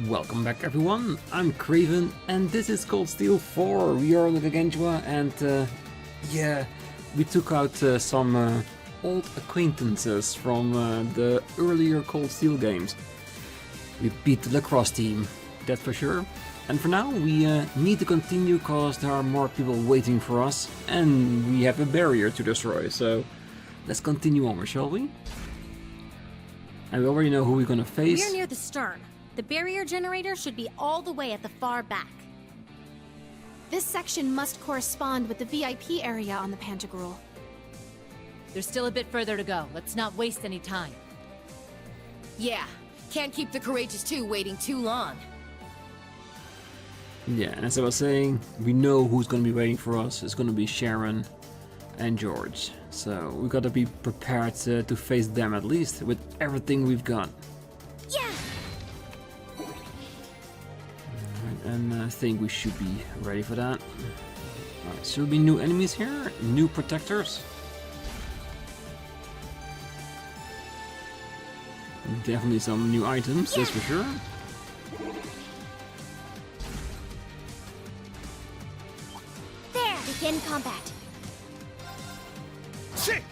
Welcome back everyone, I'm Craven and this is Cold Steel 4. We are on the Gargantua and yeah, we took out some old acquaintances from the earlier Cold Steel games. We beat the lacrosse team, that's for sure. And for now we need to continue cause there are more people waiting for us and we have a barrier to destroy, so let's continue on, shall we? And we already know who we're gonna face. We're near the stern. The barrier generator should be all the way at the far back. This section must correspond with the VIP area on the Pantagruel. There's still a bit further to go. Let's not waste any time. Yeah, can't keep the Courageous 2 waiting too long. Yeah, and as I was saying, we know who's gonna be waiting for us. It's gonna be Sharon and George. So we gotta be prepared to face them at least with everything we've got. Yeah! And I think we should be ready for that. Alright, so there'll be new enemies here, new protectors. Definitely some new items, that's for sure. There! Begin combat. Shit!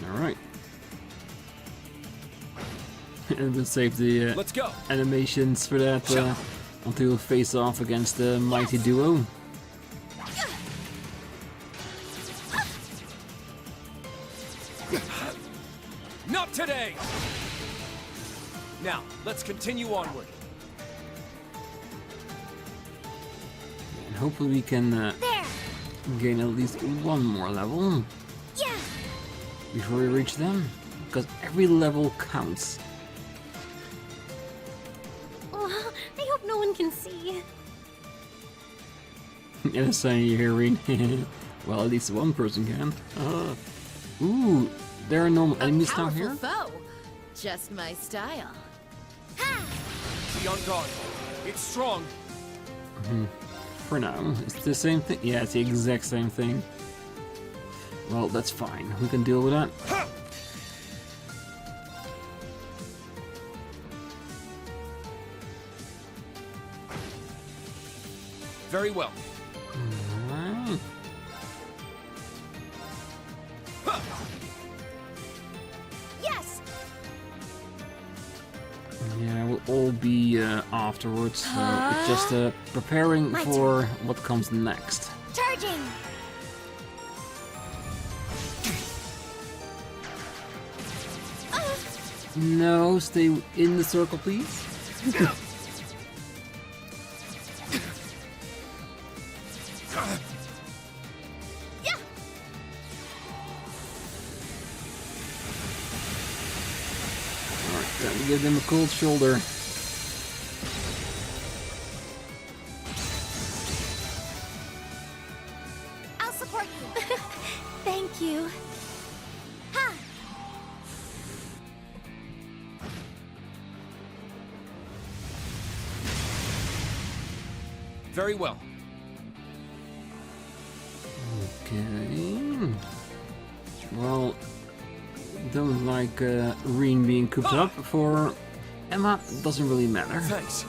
Alright. And we'll save the Let's go. animations for that until we face off against the mighty duo. Not today! Now, let's continue onward. And hopefully we can There! gain at least one more level Yeah! before we reach them, because every level counts. Oh, I hope no one can see. Yeah, saying you hear Rean. Well, at least one person can. Ooh, there are normal enemies down Powerful here. foe. Just my style. Be on guard. It's strong. For now, it's the same thing. Yeah, it's the exact same thing. Well, that's fine. We can deal with that. Ha! Very well. Alright. Yes! Yeah, we'll all be afterwards. So it's just preparing My for what comes next. Charging! No, stay in the circle, please. Yeah! Alright, time to give them a cold shoulder. I'll support you. Thank you. Ha! Very well. Okay. Well, don't like Rean being cooped up. For Emma, doesn't really matter. Thanks.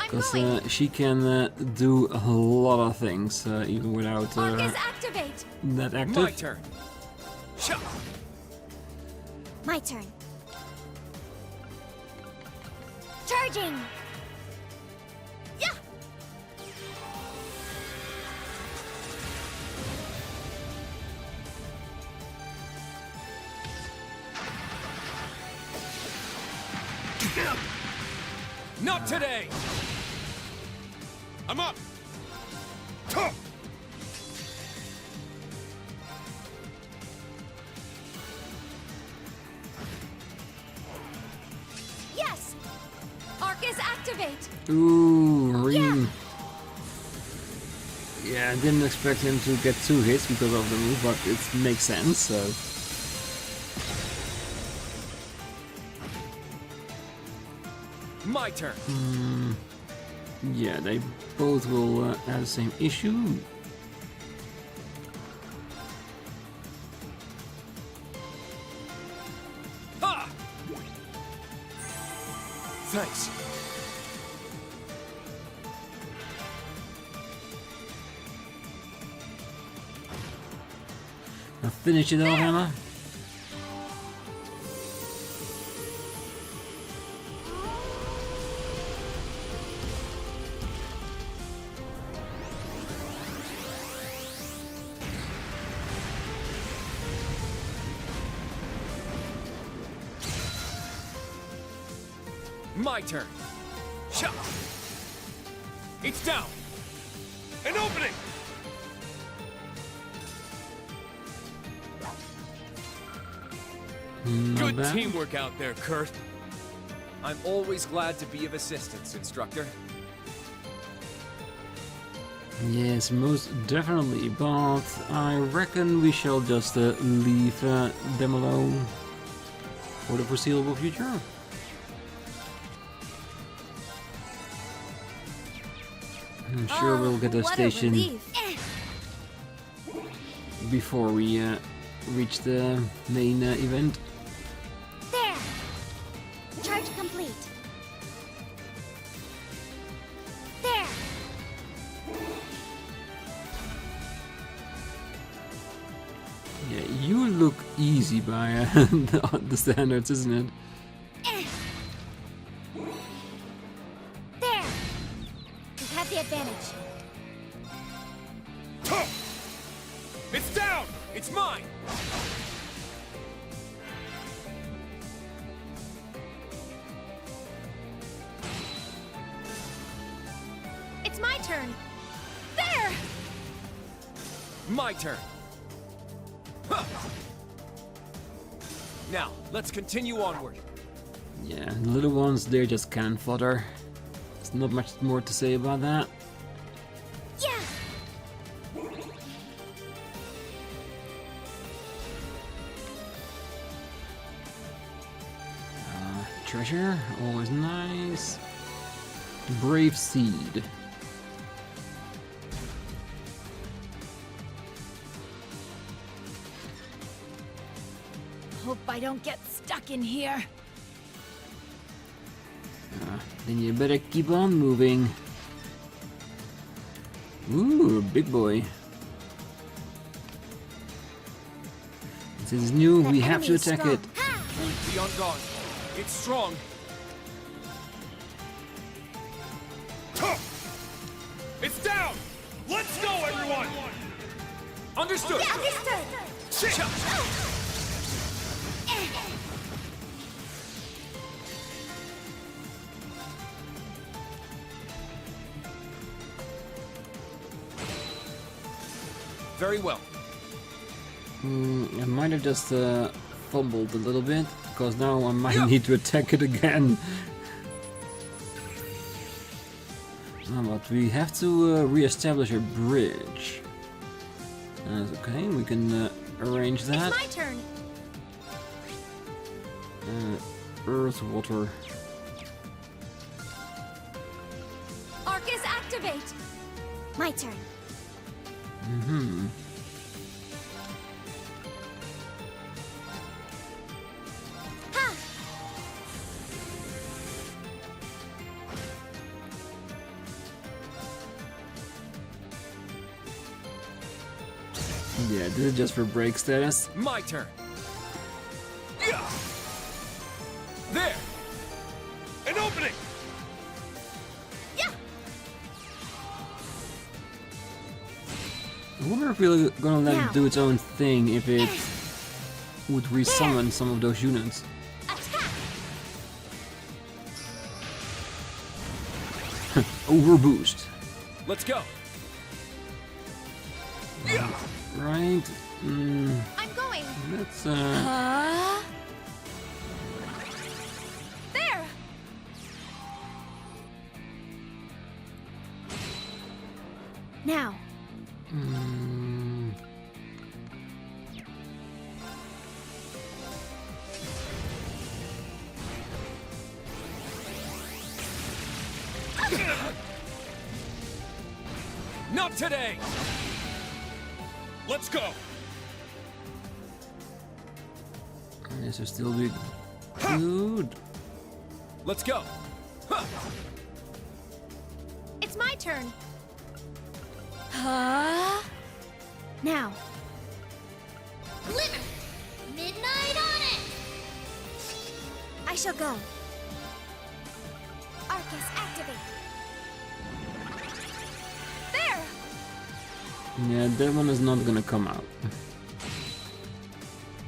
I'm Because going! she can do a lot of things, even without Arcus, activate! that My active. turn. Shut. My turn. Charging! Yeah! Not today. I'm up. Tuh. Yes! Arcus, activate! Ooh, Rean. Yeah, I didn't expect him to get 2 hits because of the move, but it makes sense, so. My turn. Yeah, they both will have the same issue. Thanks. Now finish it off, Emma. My turn. Shot. It's down. An opening. Not Good bad. teamwork out there, Kurt. I'm always glad to be of assistance, instructor. Yes, most definitely, but I reckon we shall just leave them alone for the foreseeable future. I'm sure we'll get a what station relief. before we reach the main event. There! Charge complete. There! Yeah, you look easy by the standards, isn't it? There! You have the advantage. It's down! It's mine! It's my turn. There! My turn. Huh. Now, let's continue onward. Yeah, the little ones, they just can't flutter. There's not much more to say about that. Yeah! Treasure, always nice. Brave seed. Hope I don't get stuck in here. Then you better keep on moving. Ooh, big boy. This is new, That we have to enemy's attack strong. it. Be on guard. It's strong. It's down! Let's go, everyone! Understood! Understood! Very well. I might have just fumbled a little bit, because now I might need to attack it again. But we have to re-establish a bridge. That's okay, we can arrange that. It's my turn. Earth, water. Arcus, activate! My turn. Mm-hmm. Ha! Yeah, this is just for break status. My turn. Yeah. There! An opening! Yeah! I wonder if we're gonna let Now. it do its own thing if it would resummon some of those units. Attack! Overboost. Let's go! Yeah. Right. I'm going. Let's There! Now. Not today! Let's go! This will still be good. Let's go! It's my turn. Huh? Now. Glimmer! Midnight on it! I shall go. Arcus, activate. There! Yeah, that one is not gonna come out.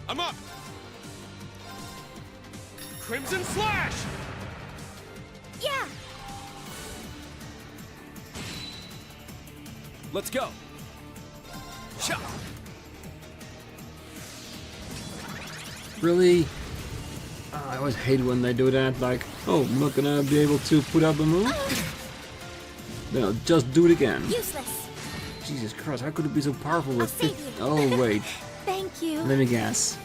I'm up! Crimson Slash! Yeah! Let's go! Shot! Really? I always hate when they do that, like, oh, I'm not gonna be able to put up a move? No, just do it again. Useless. Jesus Christ, how could it be so powerful with I'll save you. Oh, wait. Thank you. Let me guess.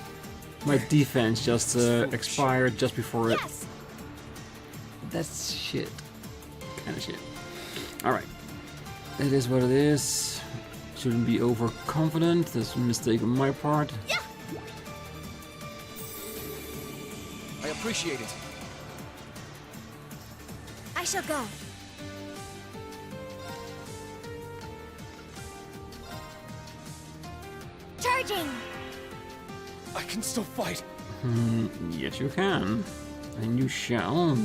My defense just expired just before it. Yes! That's shit. Kind of shit. Alright. It is what it is. Shouldn't be overconfident. That's a mistake on my part. Yeah! I appreciate it. I shall go. Charging! I can still fight. Yes, you can. And you shall.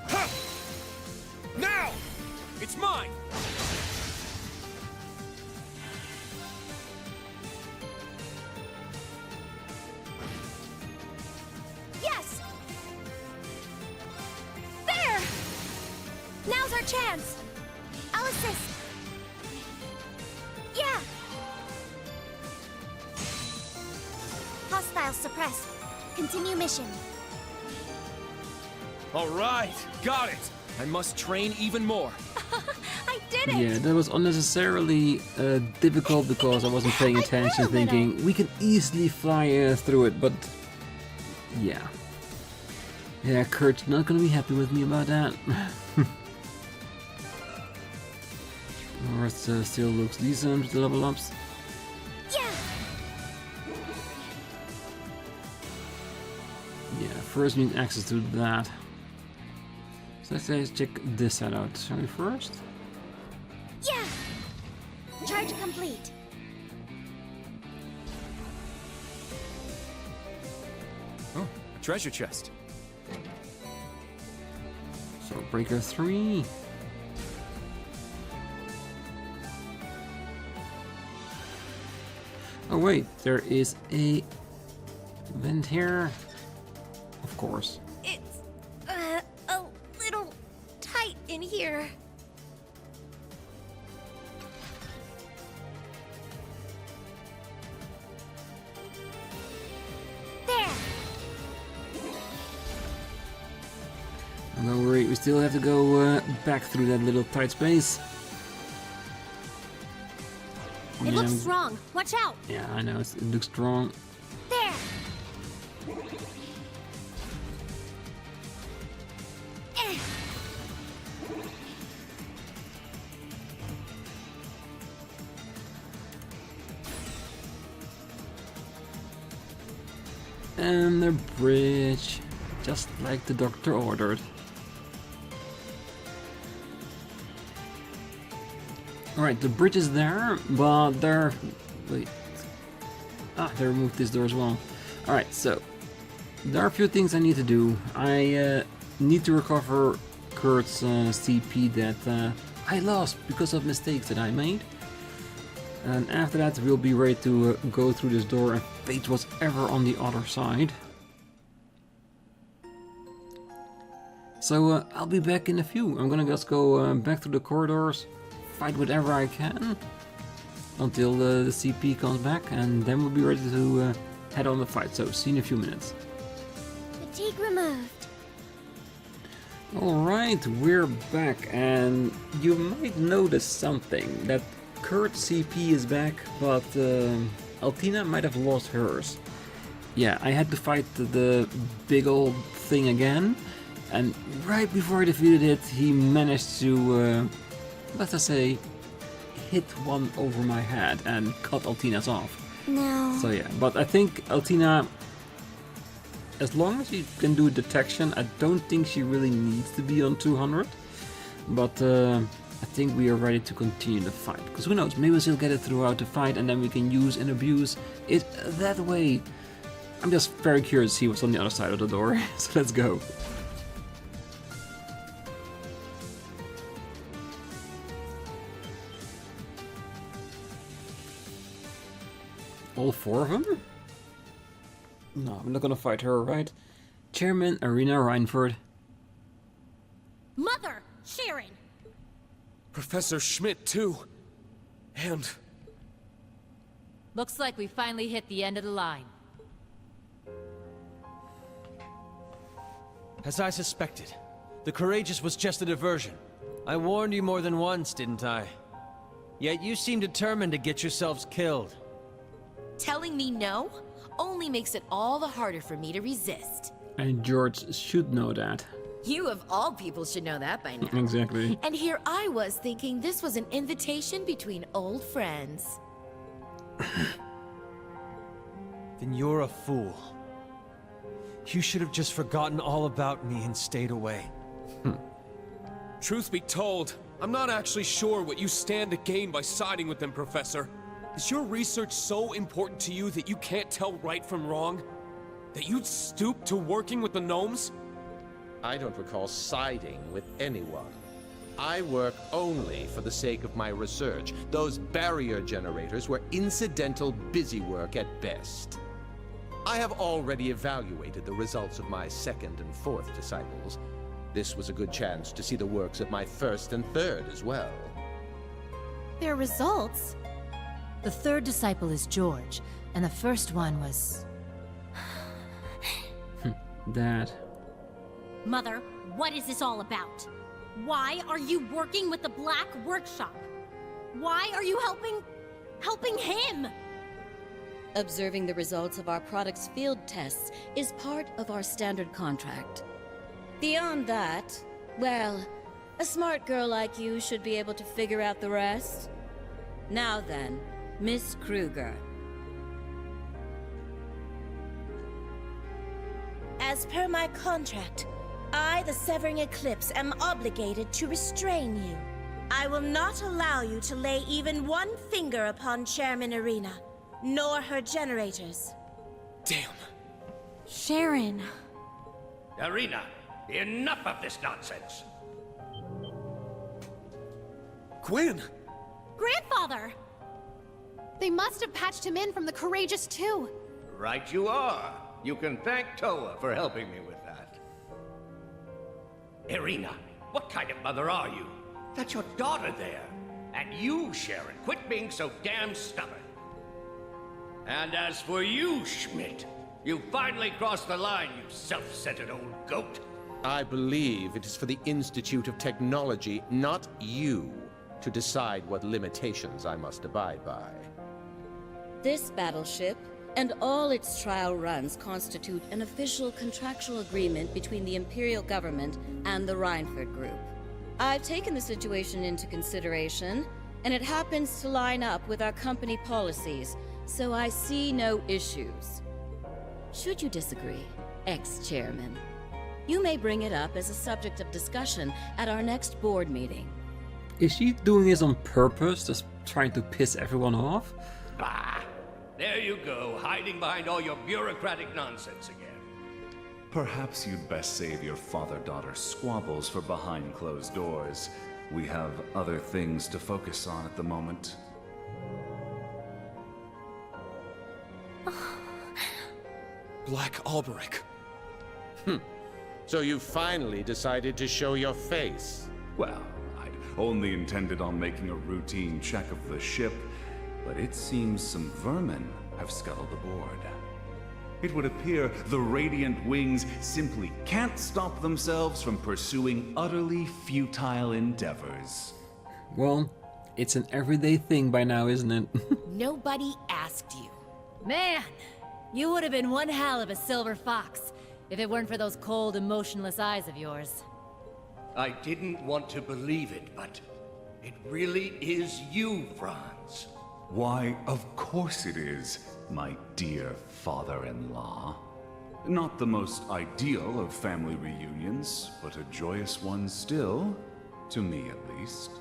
Ha! Now! It's mine! Yes! There! Now's our chance! I'll assist! Yeah! Hostiles suppressed. Continue mission. All right, got it. I must train even more. I did it! Yeah, that was unnecessarily difficult because I wasn't paying I attention, grew a little. thinking we can easily fly through it, but yeah. Yeah, Kurt's not gonna be happy with me about that. North still looks decent with the level ups. Yeah! Yeah, first we need access to that. So let's check this side out. Shall we first? Yeah! Charge complete. Oh, a treasure chest. So breaker 3. Oh wait, there is a vent here. Of course. It's a little tight in here. There. Don't worry, we still have to go back through that little tight space. It looks strong. Watch out! Yeah, I know, it looks strong. There. Eh. And the bridge, just like the doctor ordered. Alright, the bridge is there, but there... Wait. Ah, they removed this door as well. Alright, so... There are a few things I need to do. I need to recover Kurt's CP that I lost because of mistakes that I made. And after that we'll be ready to go through this door and face what's ever on the other side. So I'll be back in a few. I'm gonna just go back through the corridors, fight whatever I can until the CP comes back, and then we'll be ready to head on the fight. So see you in a few minutes. Fatigue removed. Alright, we're back, and you might notice something, that Kurt's CP is back, but Altina might have lost hers. Yeah, I had to fight the big old thing again, and right before I defeated it, he managed to, let's just say, hit one over my head and cut Altina's off. No. So yeah, but I think Altina as long as she can do detection, I don't think she really needs to be on 200. But I think we are ready to continue the fight. Because who knows, maybe she'll get it throughout the fight and then we can use and abuse it that way. I'm just very curious to see what's on the other side of the door. So let's go. All 4 of them? No, I'm not gonna fight her, right? Chairman Arena Reinford. Mother! Sharon! Professor Schmidt, too. And... Looks like we finally hit the end of the line. As I suspected, the Courageous was just a diversion. I warned you more than once, didn't I? Yet you seem determined to get yourselves killed. Telling me no only makes it all the harder for me to resist. And George should know that. You of all people should know that by now. Exactly. And here I was thinking this was an invitation between old friends. Then you're a fool. You should have just forgotten all about me and stayed away. truth be told, I'm not actually sure what you stand to gain by siding with them, Professor. Is your research so important to you that you can't tell right from wrong? That you'd stoop to working with the gnomes? I don't recall siding with anyone. I work only for the sake of my research. Those barrier generators were incidental busy work at best. I have already evaluated the results of my second and fourth disciples. This was a good chance to see the works of my first and third as well. Their results? The third disciple is George, and the first one was... Dad. Mother, what is this all about? Why are you working with the Black Workshop? Why are you helping him? Observing the results of our product's field tests is part of our standard contract. Beyond that, well, a smart girl like you should be able to figure out the rest. Now then, Miss Kruger. As per my contract, I, the Severing Eclipse, am obligated to restrain you. I will not allow you to lay even one finger upon Chairman Arena, nor her generators. Damn. Sharon. Arena, enough of this nonsense. Gwen! Grandfather! They must have patched him in from the Courageous too. Right you are. You can thank Toa for helping me with that. Irina, what kind of mother are you? That's your daughter there. And you, Sharon, quit being so damn stubborn. And as for you, Schmidt, you finally crossed the line, you self-centered old goat. I believe it is for the Institute of Technology, not you, to decide what limitations I must abide by. This battleship and all its trial runs constitute an official contractual agreement between the Imperial government and the Reinford Group. I've taken the situation into consideration, and it happens to line up with our company policies, so I see no issues. Should you disagree, ex-chairman, you may bring it up as a subject of discussion at our next board meeting. Is she doing this on purpose, just trying to piss everyone off? Bah! There you go, hiding behind all your bureaucratic nonsense again. Perhaps you'd best save your father-daughter squabbles for behind closed doors. We have other things to focus on at the moment. Black Alberic. So you finally decided to show your face. Well, I'd only intended on making a routine check of the ship, but it seems some vermin have scuttled aboard. It would appear the Radiant Wings simply can't stop themselves from pursuing utterly futile endeavors. Well, it's an everyday thing by now, isn't it? Nobody asked you. Man, you would have been one hell of a silver fox if it weren't for those cold, emotionless eyes of yours. I didn't want to believe it, but it really is you, Franz. Why, of course it is, my dear father-in-law. Not the most ideal of family reunions, but a joyous one still. To me, at least.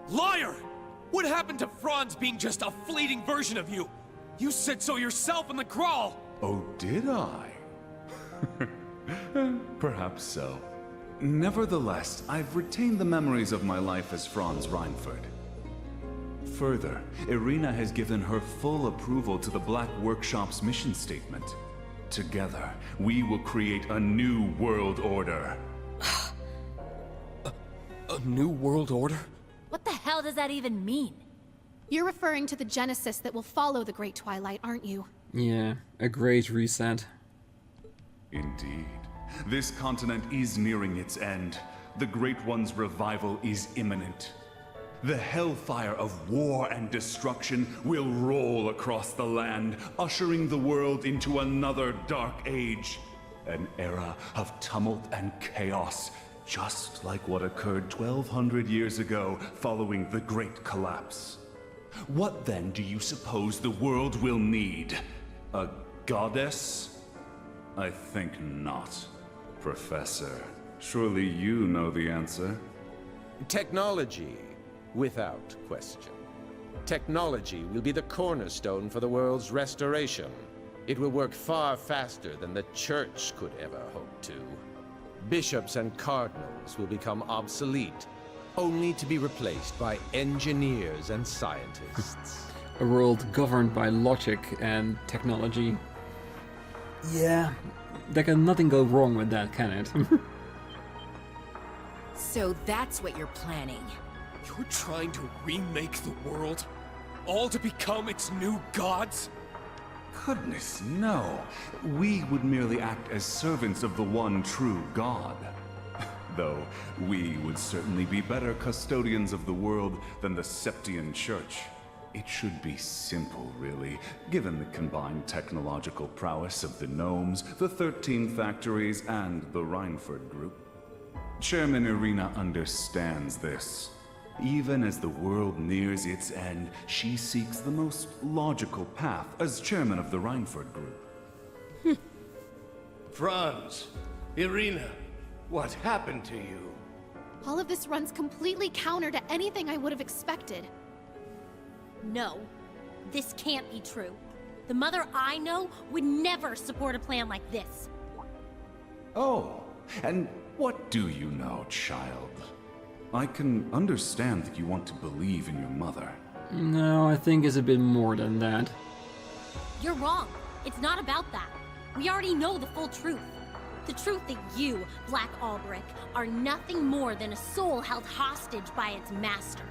Liar! What happened to Franz being just a fleeting version of you? You said so yourself in the crawl! Oh, did I? Perhaps so. Nevertheless, I've retained the memories of my life as Franz Reinford. Further, Irina has given her full approval to the Black Workshop's mission statement. Together, we will create a new world order. A new world order? What the hell does that even mean? You're referring to the Genesis that will follow the Great Twilight, aren't you? Yeah, a great reset. Indeed. This continent is nearing its end. The Great One's revival is imminent. The hellfire of war and destruction will roll across the land, ushering the world into another dark age. An era of tumult and chaos, just like what occurred 1,200 years ago following the Great Collapse. What then do you suppose the world will need? A goddess? I think not. Professor, surely you know the answer. Technology, without question. Technology will be the cornerstone for the world's restoration. It will work far faster than the Church could ever hope to. Bishops and cardinals will become obsolete, only to be replaced by engineers and scientists. A world governed by logic and technology. Yeah, there can nothing go wrong with that, can it? So that's what you're planning. You're trying to remake the world? All to become its new gods? Goodness, no. We would merely act as servants of the one true God. Though, we would certainly be better custodians of the world than the Septian Church. It should be simple, really, given the combined technological prowess of the Gnomes, the 13 factories, and the Reinford Group. Chairman Irina understands this. Even as the world nears its end, she seeks the most logical path as chairman of the Reinford Group. Franz, Irina, what happened to you? All of this runs completely counter to anything I would have expected. No, this can't be true. The mother I know would never support a plan like this. Oh, and what do you know, child? I can understand that you want to believe in your mother. No, I think it's a bit more than that. You're wrong. It's not about that. We already know the full truth. The truth that you, Black Albrick, are nothing more than a soul held hostage by its master.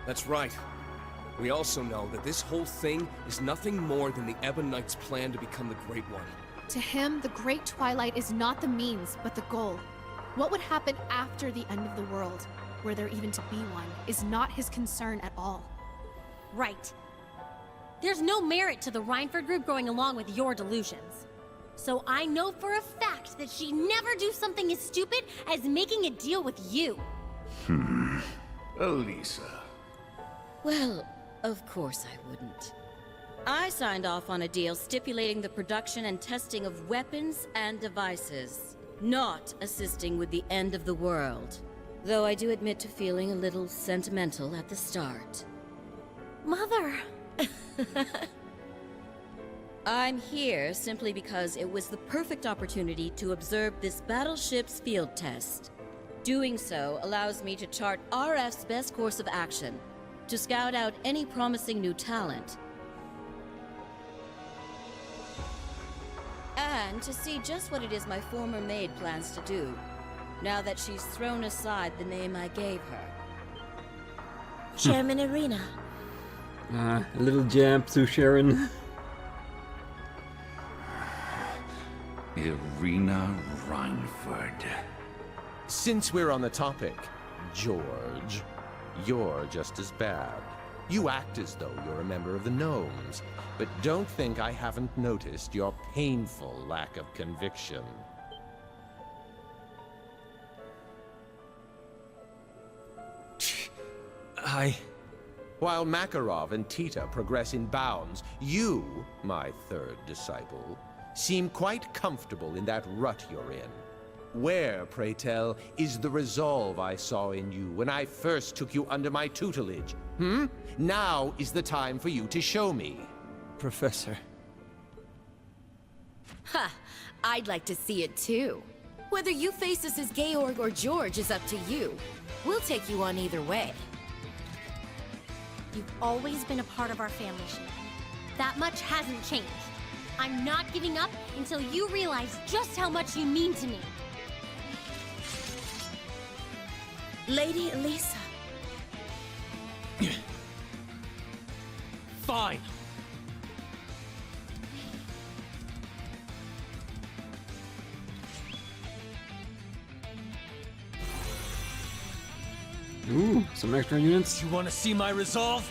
That's right. We also know that this whole thing is nothing more than the Ebonites' plan to become the Great One. To him, the Great Twilight is not the means, but the goal. What would happen after the end of the world, were there even to be one, is not his concern at all. Right. There's no merit to the Reinford Group going along with your delusions. So I know for a fact that she'd never do something as stupid as making a deal with you. Elisa. Well, of course I wouldn't. I signed off on a deal stipulating the production and testing of weapons and devices, not assisting with the end of the world. Though I do admit to feeling a little sentimental at the start. Mother! I'm here simply because it was the perfect opportunity to observe this battleship's field test. Doing so allows me to chart RF's best course of action, to scout out any promising new talent, and to see just what it is my former maid plans to do, now that she's thrown aside the name I gave her. Chairman Irina. A little jab to Sharon. Irina Reinford. Since we're on the topic, George, you're just as bad. You act as though you're a member of the Gnomes, but don't think I haven't noticed your painful lack of conviction. While Makarov and Tita progress in bounds, you, my third disciple, seem quite comfortable in that rut you're in. Where, pray tell, is the resolve I saw in you when I first took you under my tutelage? Now is the time for you to show me. Professor. Ha! I'd like to see it too. Whether you face us as Georg or George is up to you. We'll take you on either way. You've always been a part of our family, Schmidt. That much hasn't changed. I'm not giving up until you realize just how much you mean to me. Lady Elisa. Fine. Ooh, some extra units. You want to see my resolve?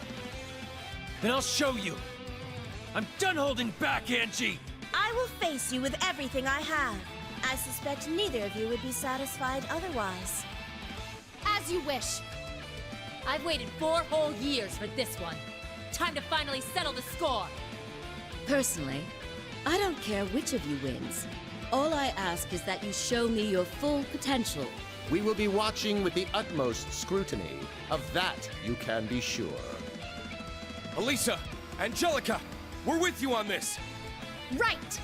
Then I'll show you. I'm done holding back, Angie! I will face you with everything I have. I suspect neither of you would be satisfied otherwise. As you wish. I've waited 4 whole years for this one. Time to finally settle the score. Personally, I don't care which of you wins. All I ask is that you show me your full potential. We will be watching with the utmost scrutiny. Of that, you can be sure. Elisa! Angelica! We're with you on this! Right!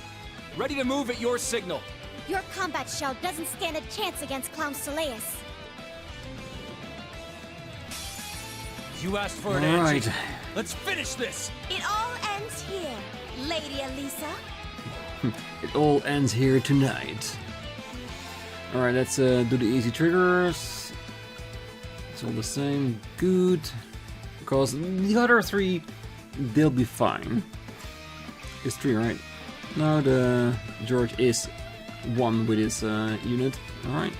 Ready to move at your signal. Your combat shell doesn't stand a chance against Clown Soleus. You asked for it, All Angie. right. Let's finish this! It all ends here, Lady Elisa. It all ends here tonight. Alright, let's do the easy triggers. It's all the same. Good. Because the other 3, they'll be fine. It's 3, right? No, the George is 1 with his unit. Alright.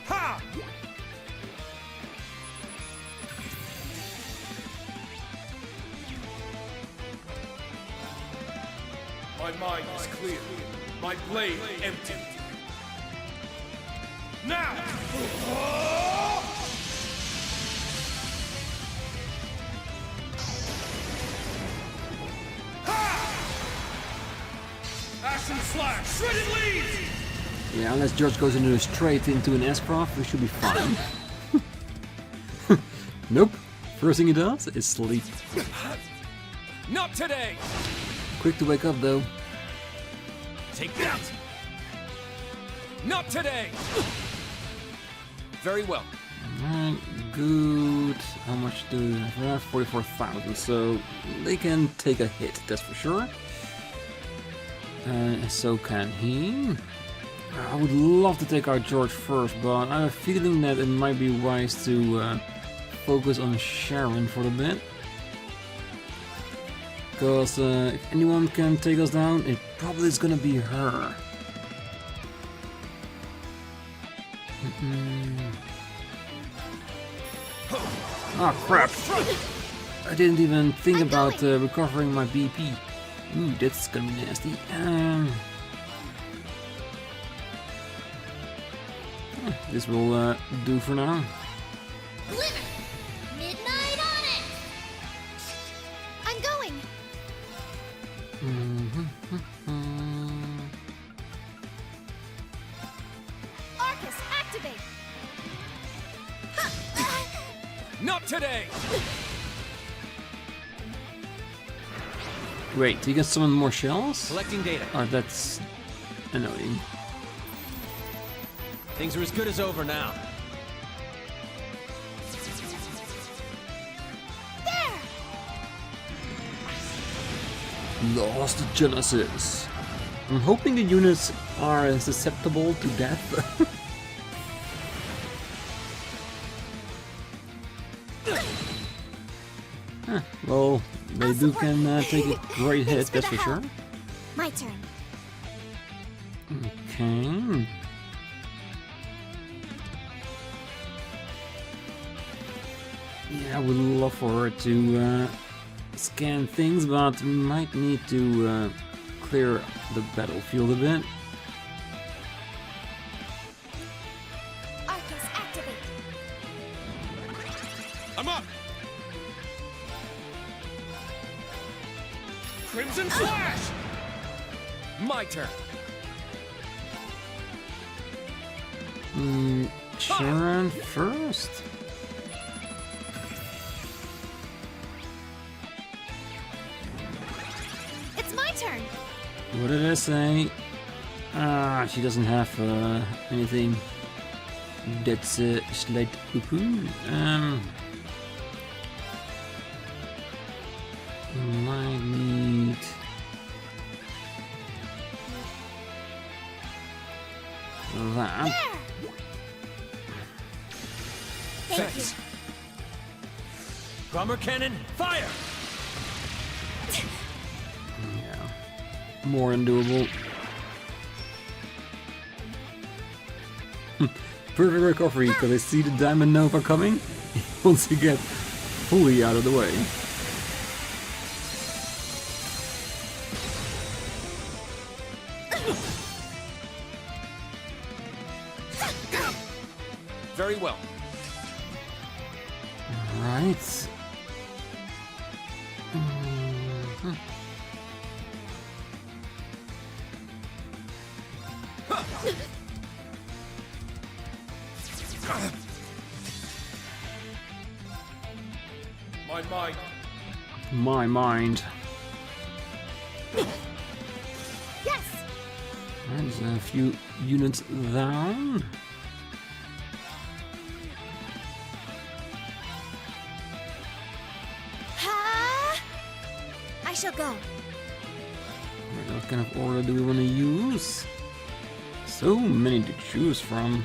Ha! My mind is clear. My blade empty. Now! Ashen slash! Shredded leaves! Yeah, unless George goes straight into an S-Craft, we should be fine. Nope. First thing he does is sleep. Not today! Quick to wake up, though. Take that! Not today! Very well. Alright, good. How much do they have? 44,000, so they can take a hit, that's for sure. So can he. I would love to take out George first, but I have a feeling that it might be wise to focus on Sharon for a bit. Because if anyone can take us down, it probably is gonna be her. Ah, crap! I didn't even think about recovering my BP. Ooh, that's gonna be nasty. This will do for now. Glimmer! Midnight on it! I'm going! Arcus, activate! Not today! Wait, you can summon more shells? Collecting data. Oh, that's annoying. Things are as good as over now. There! Lost Genesis. I'm hoping the units are susceptible to death. Well, they can take a great hit, that's for sure. My turn. Okay. Yeah, I would love for her to scan things, but we might need to clear the battlefield a bit. Arcus, activate! I'm up! Crimson Flash! My turn. Sharon first. It's my turn. What did I say? Ah, she doesn't have anything. That's slight poo-poo. Might need. That. There. Thanks. Bomber cannon, fire! Yeah. More undoable. Perfect recovery, because I see the Diamond Nova coming once you get fully out of the way. Very well. Right. My mind. My mind. Yes. There's a few units down. I shall go. What kind of order do we want to use? So many to choose from.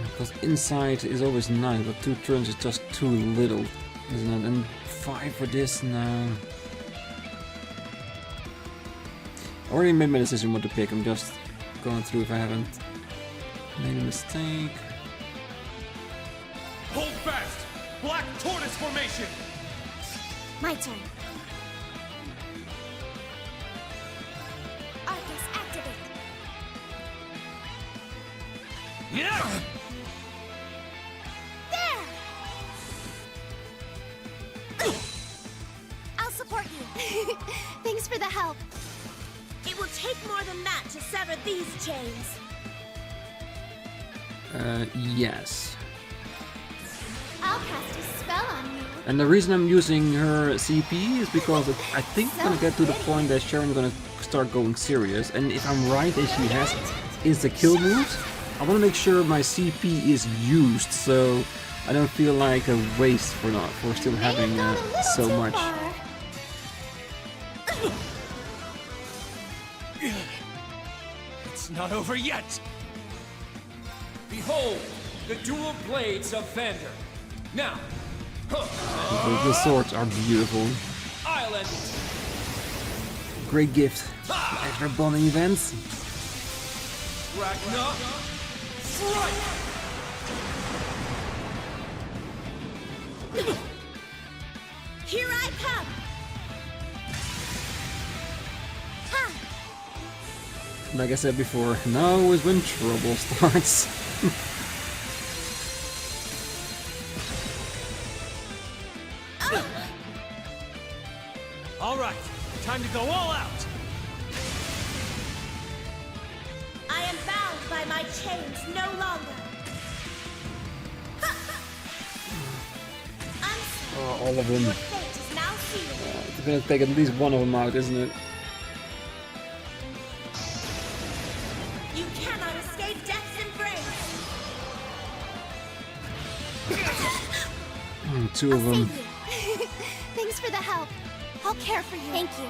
Because inside is always nice, but 2 turns is just too little, isn't it? And 5 for this now. I already made my decision what to pick. I'm just going through if I haven't made a mistake. Hold fast! Black Tortoise formation! My turn. Arcus, activate. Yeah! There! I'll support you. Thanks for the help. It will take more than that to sever these chains. Yes. I'll cast a spell on you. And the reason I'm using her CP is because I think we're gonna get to the point that Sharon's gonna start going serious. And if I'm right, and she has insta-kill moves, I want to make sure my CP is used, so I don't feel like a waste for still having so much. It's not over yet! Behold, the dual blades of Vander. Now, The swords are beautiful. I'll end it. Great gift. Extra bonding events. Ragnar, strike! Here I come! Ha! Like I said before, now is when trouble starts. All right, time to go all out. I am bound by my chains no longer. Oh, all of them. Your fate is now sealed. It's gonna take at least one of them out, isn't it? You cannot escape death's embrace. 2 of them. Save you. Thanks for the help. I'll care for you. Thank you.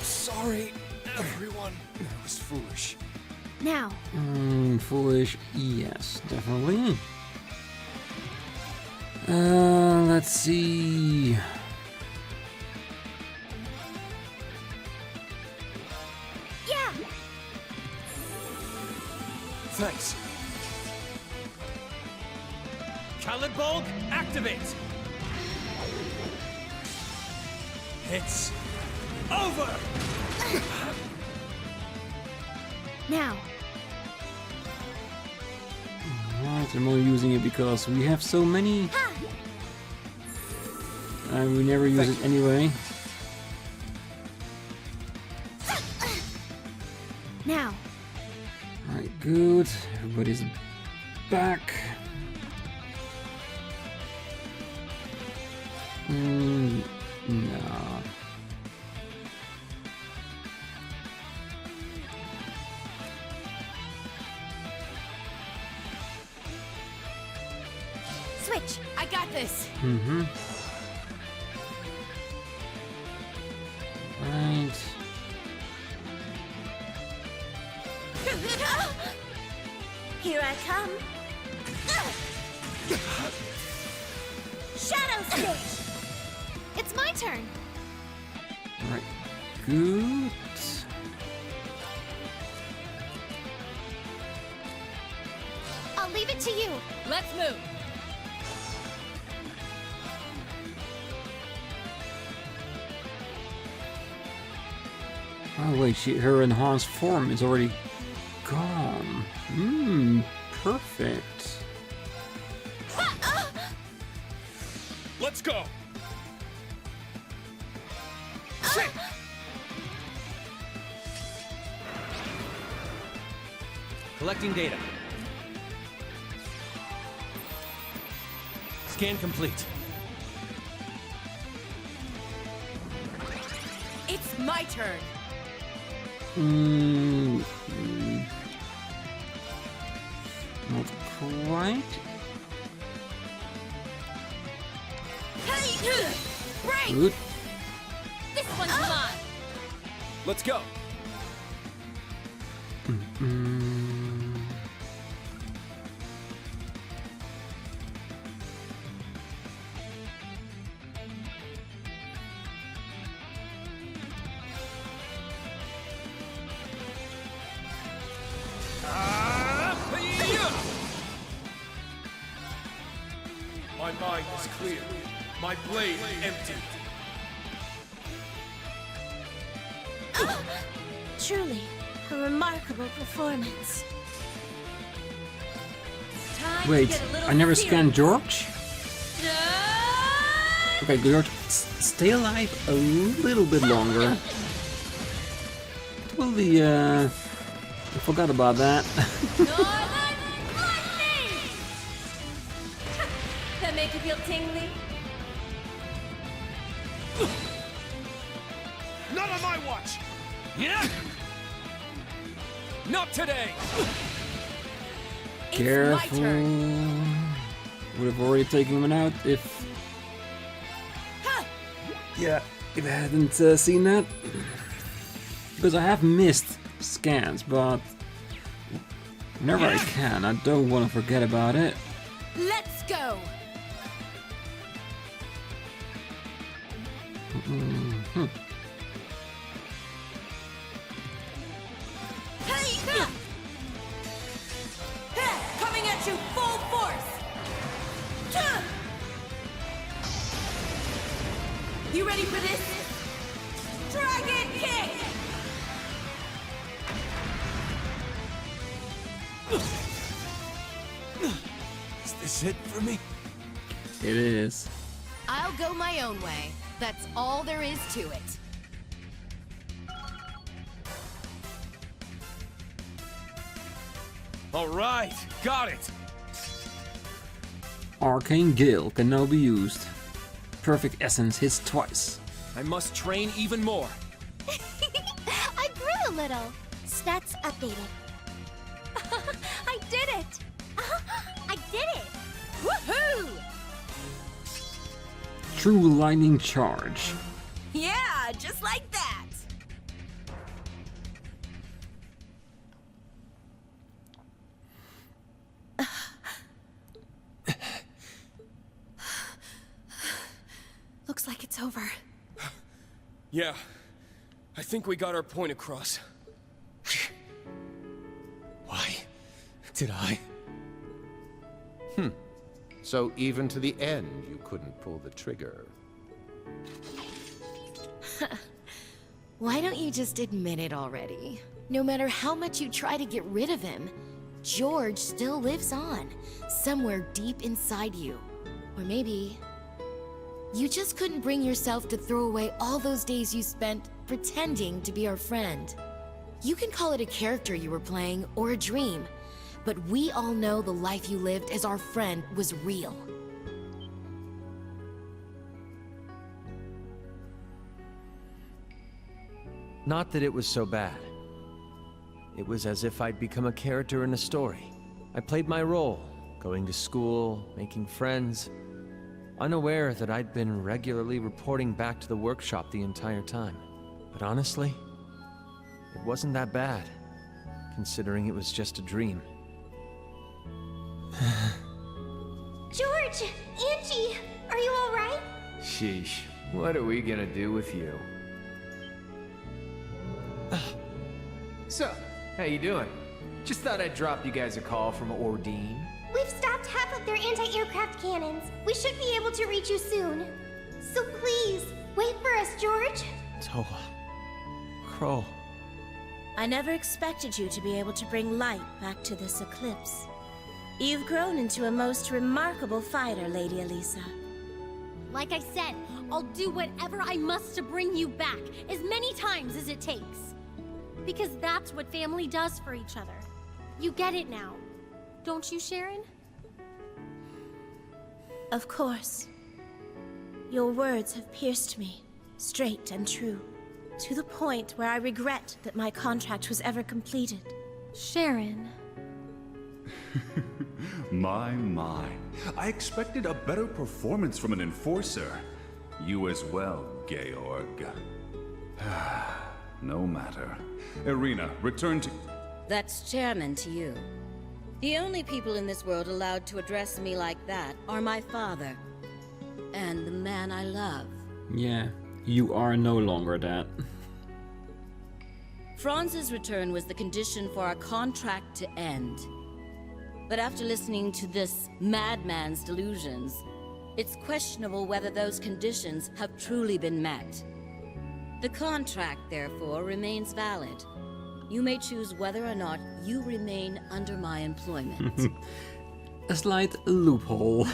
Sorry, everyone. That was foolish. Now. Foolish, yes, definitely. Let's see. Yeah. Thanks. Calibulg, activate! It's over! Now. I'm only using it because we have so many. And we never use it anyway. Now. Alright, good. Everybody's back. No. Switch! I got this! Mm-hmm. Right. Here I come. Shadow Stitch! It's my turn. Alright, good. I'll leave it to you. Let's move. Oh wait, her enhanced form is already gone. Perfect. Let's go! Collecting data. Scan complete. It's my turn! Not quite. Break! Good. This one's mine. Let's go! My mind is clear. My blade empty. Truly, a remarkable performance. Time Wait, to get a little I never serious. scanned George? Okay, George, stay alive a little bit longer. Totally, I forgot about that. Northern Lightning! That make you feel tingly? Not on my watch! Yeah! Not today! Careful. Would have already taken him out if... Yeah, if I hadn't seen that. Because I have missed scans, but whenever I can, I don't want to forget about it. Let's go! Coming at you full force! You ready for this? Dragon kick! Is this it for me? It is. I'll go my own way. That's all there is to it. All right, got it. Arcane Gale can now be used. Perfect Essence hits twice. I must train even more. I grew a little. Stats updated. I did it! I did it! Woohoo! True Lightning Charge. Yeah, just like that. Looks like it's over. Yeah, I think we got our point across. Why did I? So even to the end, you couldn't pull the trigger. Why don't you just admit it already? No matter how much you try to get rid of him, George still lives on, somewhere deep inside you. Or maybe you just couldn't bring yourself to throw away all those days you spent pretending to be our friend. You can call it a character you were playing or a dream, but we all know the life you lived as our friend was real. Not that it was so bad. It was as if I'd become a character in a story. I played my role, going to school, making friends, unaware that I'd been regularly reporting back to the workshop the entire time. But honestly, it wasn't that bad, considering it was just a dream. George! Angie! Are you alright? Sheesh, what are we gonna do with you? So, how you doing? Just thought I'd drop you guys a call from Ordine. We've stopped half of their anti-aircraft cannons. We should be able to reach you soon. So please, wait for us, George. Toa. Crow. I never expected you to be able to bring light back to this eclipse. You've grown into a most remarkable fighter, Lady Elisa. Like I said, I'll do whatever I must to bring you back, as many times as it takes. Because that's what family does for each other. You get it now, don't you, Sharon? Of course. Your words have pierced me, straight and true, to the point where I regret that my contract was ever completed. Sharon. My. I expected a better performance from an enforcer. You as well, Georg. No matter. Irina, return to... That's chairman to you. The only people in this world allowed to address me like that are my father. And the man I love. Yeah, you are no longer that. Franz's return was the condition for our contract to end. But after listening to this madman's delusions, it's questionable whether those conditions have truly been met. The contract, therefore, remains valid. You may choose whether or not you remain under my employment. A slight loophole.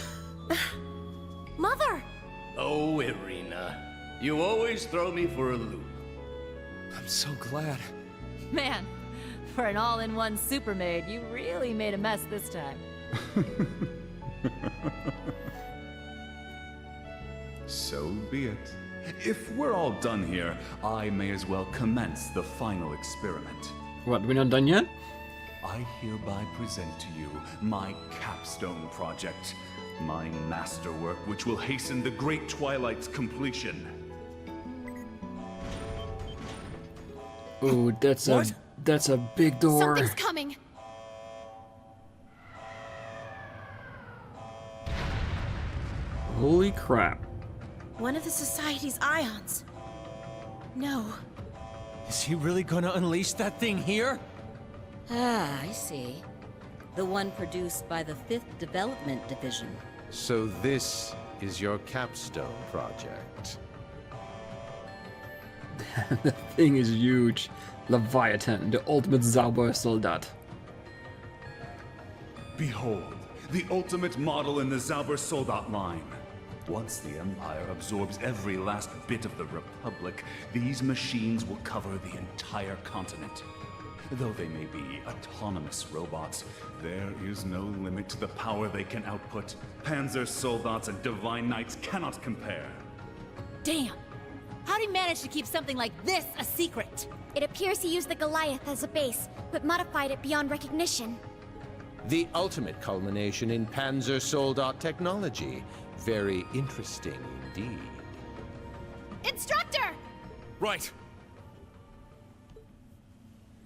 Mother! Oh, Irina. You always throw me for a loop. I'm so glad. Man, for an all-in-one super maid, you really made a mess this time. So be it. If we're all done here, I may as well commence the final experiment. What, we're not done yet? I hereby present to you my capstone project, my masterwork which will hasten the Great Twilight's completion. Ooh, that's a big door. Something's coming. Holy crap. One of the Society's ions. No. Is he really gonna unleash that thing here? Ah, I see. The one produced by the 5th Development Division. So this is your capstone project. The thing is huge. Leviathan, the ultimate Zaubersoldat. Behold, the ultimate model in the Zaubersoldat line. Once the Empire absorbs every last bit of the Republic, these machines will cover the entire continent. Though they may be autonomous robots, there is no limit to the power they can output. Panzer Soldats and Divine Knights cannot compare. Damn! How'd he manage to keep something like this a secret? It appears he used the Goliath as a base, but modified it beyond recognition. The ultimate culmination in Panzer Soldat technology. Very interesting indeed. Instructor! Right.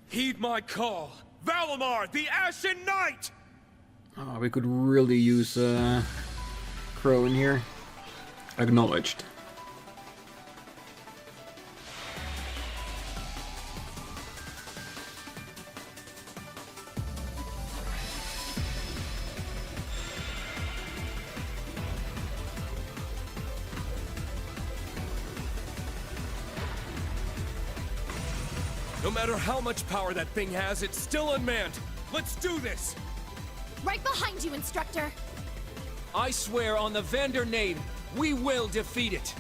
Heed my call. Valimar, the Ashen Knight! Oh, we could really use Crow in here. Acknowledged. No matter how much power that thing has, it's still unmanned. Let's do this! Right behind you, Instructor! I swear on the Vander name, we will defeat it!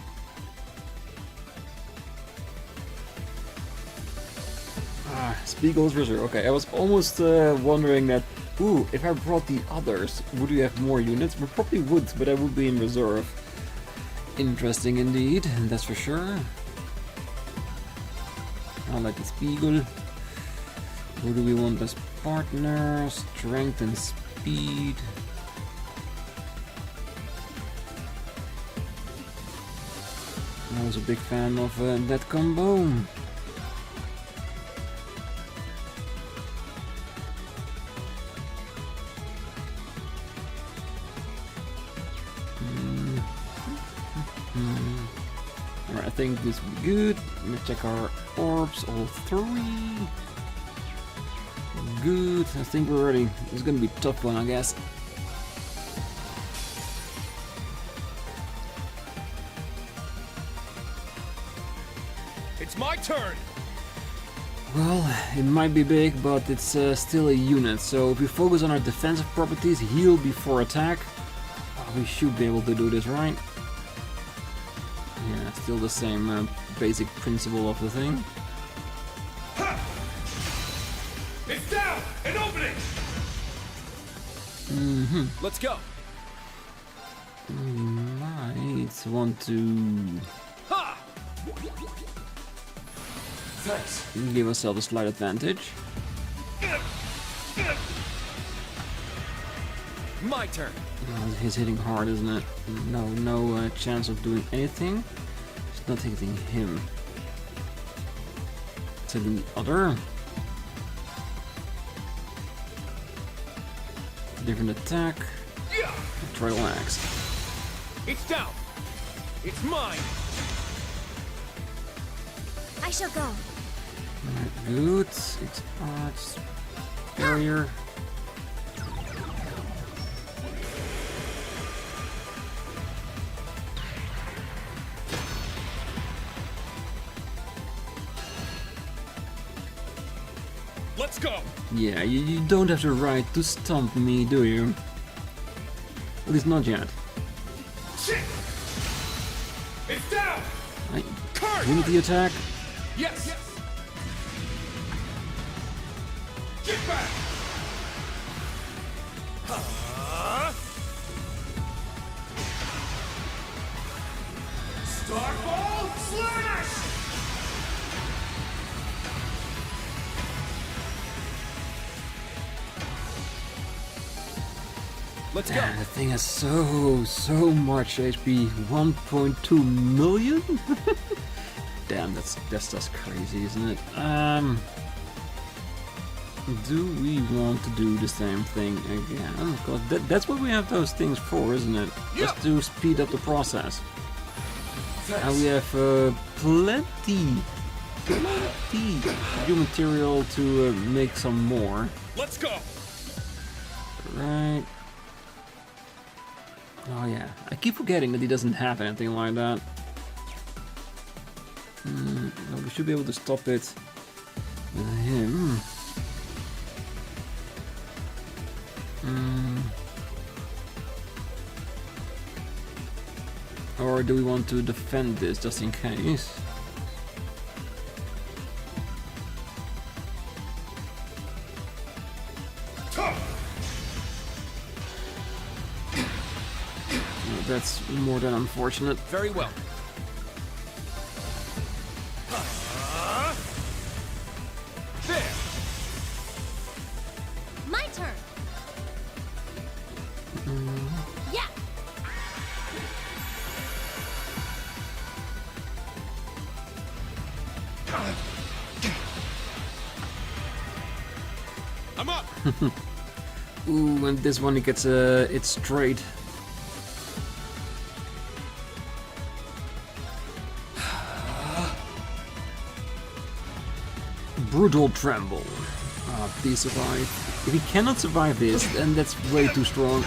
Spiegel's Reserve. Okay, I was almost wondering that, ooh, if I brought the others, would we have more units? We probably would, but I would be in reserve. Interesting indeed, that's for sure. I like the Spiegel. Who do we want as partner? Strength and speed. I was a big fan of that combo. Alright, I think this will be good. Let me check our orbs, all three. Good, I think we're ready. It's gonna be a tough one, I guess. It's my turn! Well, it might be big, but it's still a unit, so if we focus on our defensive properties, heal before attack, we should be able to do this, right? Yeah, still the same basic principle of the thing. Ha! It's down! An opening! Let's go! We might want to Ha! Thanks. give ourselves a slight advantage. My turn. He's hitting hard, isn't it? No chance of doing anything. It's not hitting him. It's hitting the other. Different attack. Yeah. Trial axe. It's down. It's mine. I shall go. Alright, good. It's arts. Barrier. Let's go. Yeah, you don't have the right to stomp me, do you? At least not yet. Shit. It's down. Unity attack. Yes. Get back. Starball slash. Let's go. The thing has so much HP. 1.2 million? Damn, that's just crazy, isn't it? Do we want to do the same thing again? Because that's what we have those things for, isn't it? Yeah. Just to speed up the process. And we have plenty new material to make some more. Let's go. Right. Oh yeah, I keep forgetting that he doesn't have anything like that. No, we should be able to stop it with him. Or do we want to defend this just in case? That's more than unfortunate. Very well. There. My turn. Yeah. I'm up. Ooh, and this one he gets it straight. Brutal Tremble. Please survive. If he cannot survive this, then that's way too strong.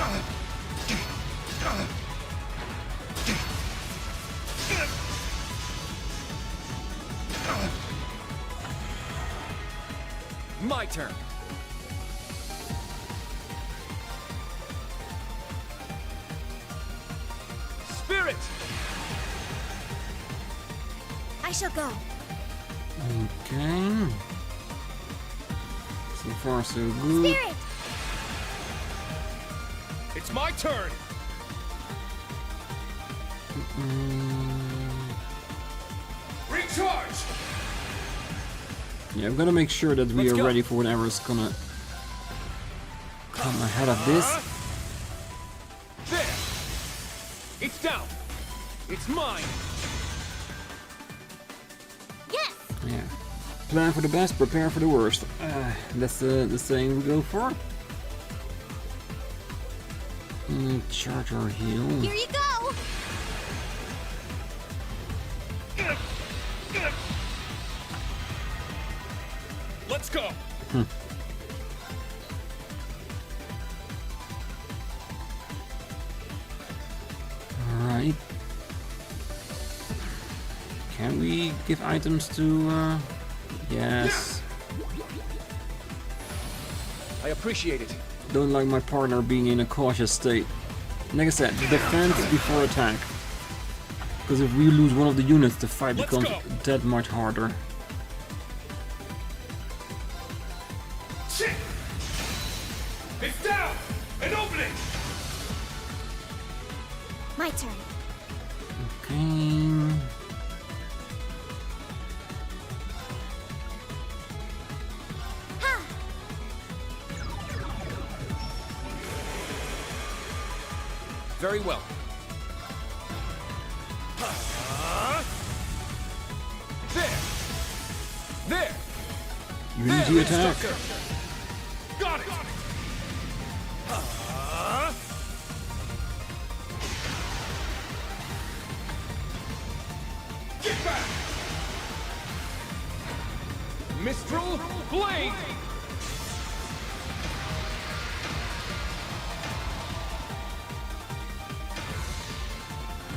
My turn. Spirit! I shall go. Okay. So far, so good. Spirit! It's my turn! Recharge! Yeah, I'm gonna make sure that we Let's are go. ready for whatever's gonna come ahead of this. There! It's down! It's mine! Yes! Yeah. Plan for the best, prepare for the worst. That's the saying we go for. Charge our heal. Here you go! Let's go! Alright. Can we give items to, yes. I appreciate it. Don't like my partner being in a cautious state. Like I said, defense before attack. Because if we lose one of the units, the fight becomes that much harder. Shit! It's down! An opening! My turn. Okay. Ha! Very well. There! There! Unity attack. Instructor. Got it! Get back! Mistral Blade!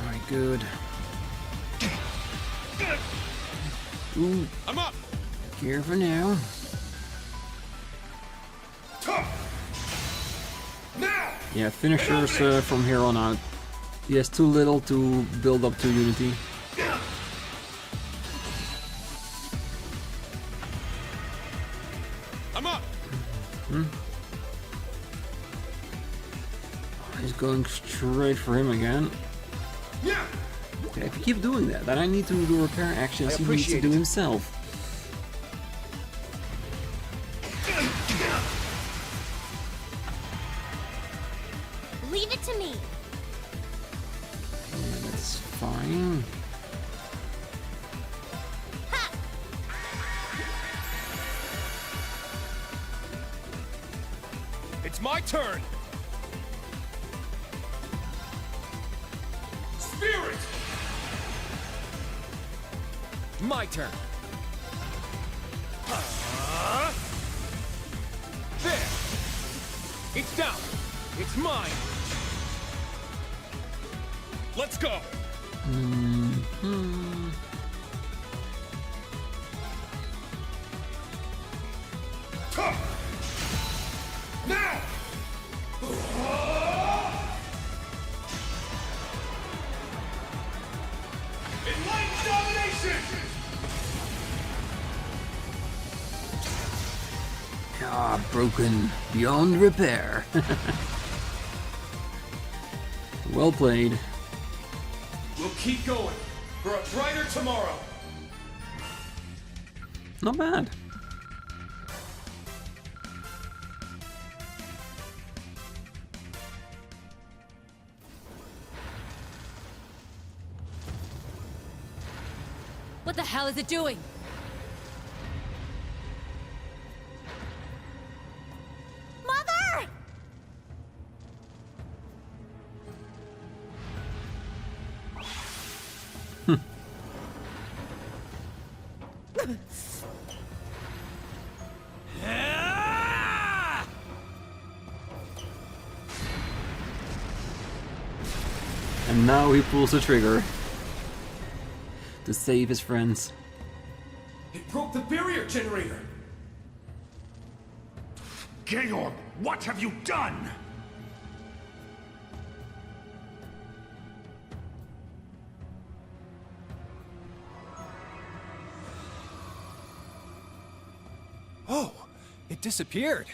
Alright, good. Ooh, I'm up! here for now. Now! Yeah, finishers from here on out. He has too little to build up to Unity. I'm up! He's going straight for him again. Yeah! Okay, if you keep doing that, then I need to do repair actions he needs to appreciate do it. himself. Leave it to me! Yeah, that's fine. Ha! It's my turn! Spirit! My turn. There! It's down! It's mine! Let's go! Now! Enlightened domination! Ah, broken beyond repair. Well played. We'll keep going for a brighter tomorrow! Not bad. What the hell is it doing? Mother! And now he pulls the trigger to save his friends. It broke the barrier generator! Georg, what have you done? It disappeared.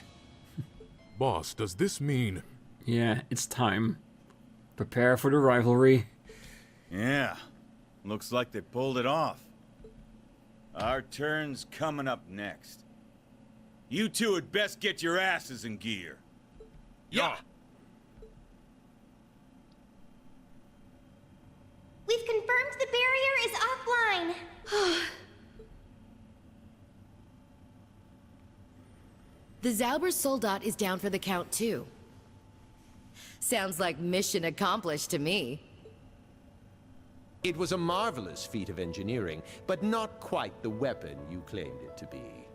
Boss, does this mean... Yeah, it's time. Prepare for the rivalry. Yeah, looks like they pulled it off. Our turn's coming up next. You two had best get your asses in gear. Yeah! We've confirmed the barrier is offline. The Zauber Soldat is down for the count too. Sounds like mission accomplished to me. It was a marvelous feat of engineering, but not quite the weapon you claimed it to be.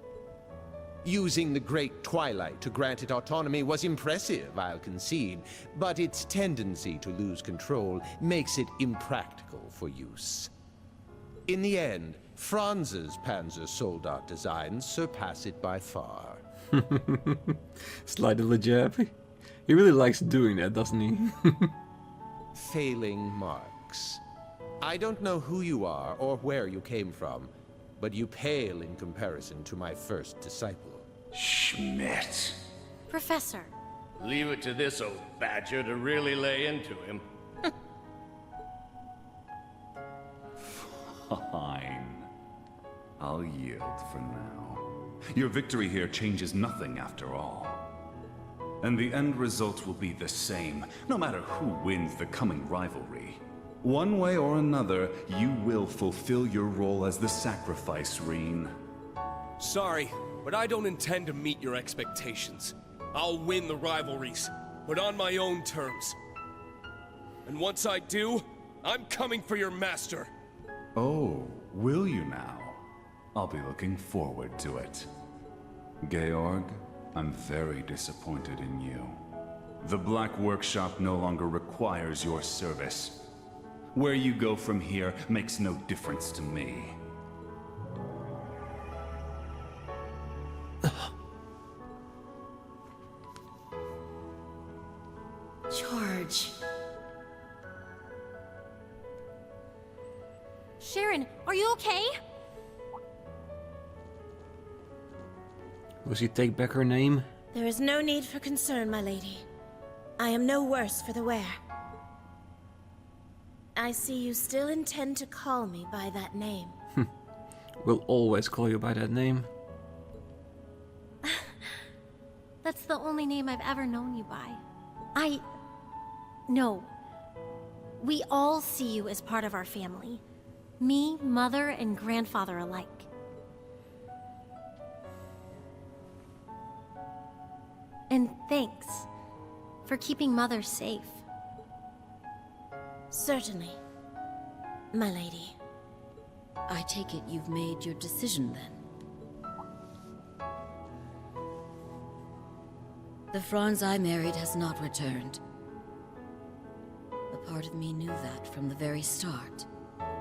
Using the Great Twilight to grant it autonomy was impressive, I'll concede, but its tendency to lose control makes it impractical for use. In the end, Franz's Panzer Soldat designs surpass it by far. Slight little jab. He really likes doing that, doesn't he? Failing marks. I don't know who you are or where you came from, but you pale in comparison to my first disciple. Schmidt. Professor. Leave it to this old badger to really lay into him. Fine. I'll yield for now. Your victory here changes nothing after all. And the end result will be the same, no matter who wins the coming rivalry. One way or another, you will fulfill your role as the sacrifice, Rean. Sorry, but I don't intend to meet your expectations. I'll win the rivalries, but on my own terms. And once I do, I'm coming for your master. Oh, will you now? I'll be looking forward to it. Georg, I'm very disappointed in you. The Black Workshop no longer requires your service. Where you go from here makes no difference to me. George. Sharon, are you okay? Will she take back her name? There is no need for concern, my lady. I am no worse for the wear. I see you still intend to call me by that name. We'll always call you by that name. That's the only name I've ever known you by. No. We all see you as part of our family. Me, mother, and grandfather alike. And thanks for keeping Mother safe. Certainly, my lady. I take it you've made your decision then. The Franz I married has not returned. A part of me knew that from the very start.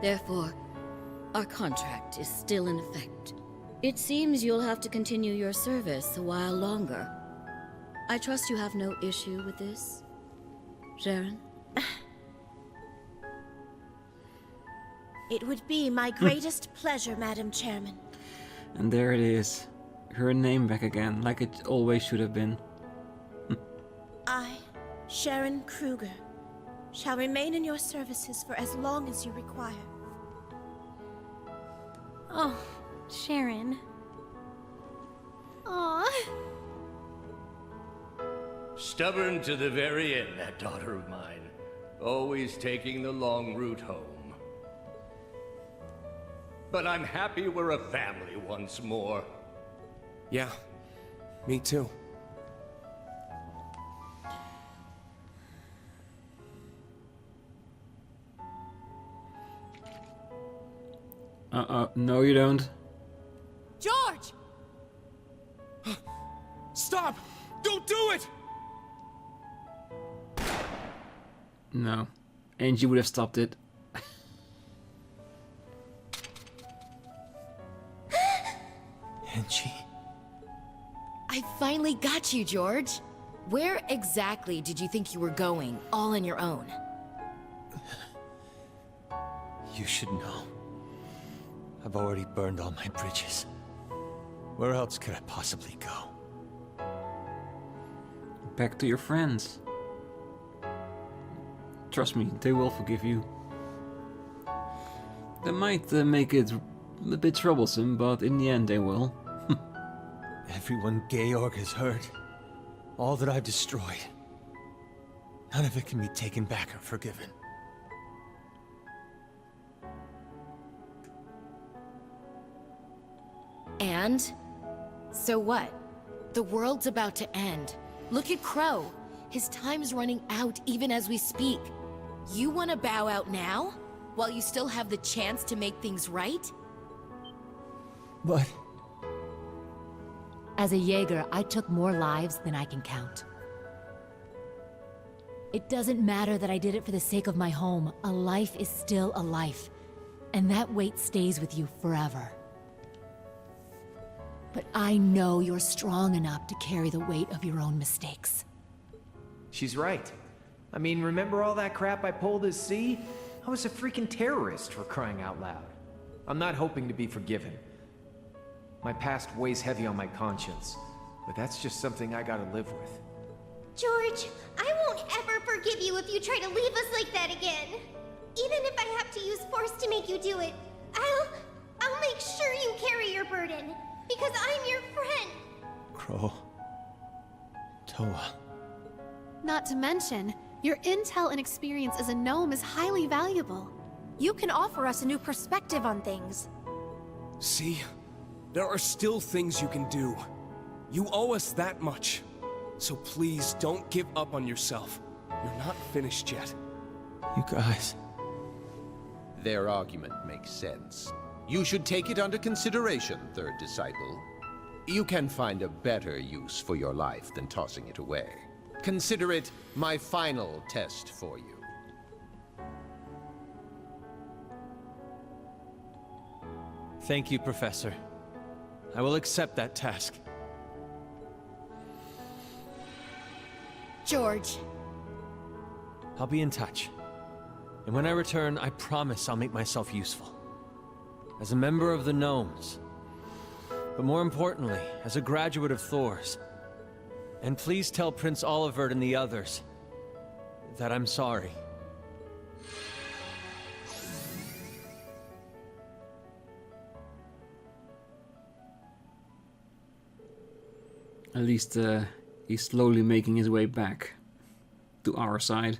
Therefore, our contract is still in effect. It seems you'll have to continue your service a while longer. I trust you have no issue with this, Sharon? It would be my greatest pleasure, Madam Chairman. And there it is. Her name back again, like it always should have been. I, Sharon Kruger, shall remain in your services for as long as you require. Oh, Sharon. Aww. Stubborn to the very end, that daughter of mine. Always taking the long route home. But I'm happy we're a family once more. Yeah, me too. No you don't. George! Stop! Don't do it! No. Angie would have stopped it. Angie? I finally got you, George. Where exactly did you think you were going, all on your own? You should know. I've already burned all my bridges. Where else could I possibly go? back to your friends. Trust me, they will forgive you. They might make it a bit troublesome, but in the end they will. Everyone Georg has hurt, all that I've destroyed, none of it can be taken back or forgiven. And? So what? The world's about to end. Look at Crow. His time's running out even as we speak. You want to bow out now? While you still have the chance to make things right? But... As a Jaeger, I took more lives than I can count. It doesn't matter that I did it for the sake of my home. A life is still a life. And that weight stays with you forever. But I know you're strong enough to carry the weight of your own mistakes. She's right. I mean, remember all that crap I pulled at sea? I was a freaking terrorist, for crying out loud. I'm not hoping to be forgiven. My past weighs heavy on my conscience, but that's just something I gotta live with. George, I won't ever forgive you if you try to leave us like that again. Even if I have to use force to make you do it, I'll make sure you carry your burden, because I'm your friend. Crow... Toa... Not to mention, your intel and experience as a gnome is highly valuable. You can offer us a new perspective on things. See? There are still things you can do. You owe us that much. So please don't give up on yourself. You're not finished yet. You guys... Their argument makes sense. You should take it under consideration, third disciple. You can find a better use for your life than tossing it away. Consider it my final test for you. Thank you, Professor. I will accept that task. George. I'll be in touch. And when I return, I promise I'll make myself useful. As a member of the Gnomes. But more importantly, as a graduate of Thor's. And please tell Prince Olivert and the others that I'm sorry. At least he's slowly making his way back to our side.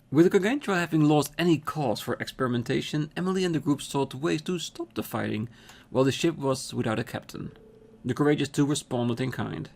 With the Gargantua having lost any cause for experimentation, Emily and the group sought ways to stop the fighting, while the ship was without a captain. The courageous two responded in kind.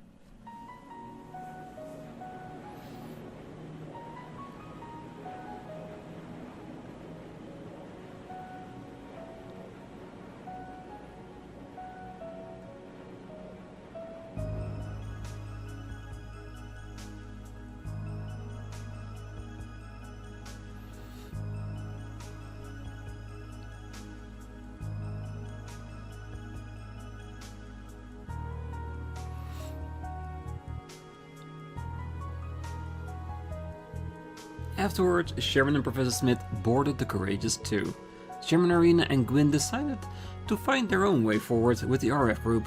Afterwards, Sharon and Professor Smith boarded the Courageous too. Sharon, Arena and Gwyn decided to find their own way forward with the RF group.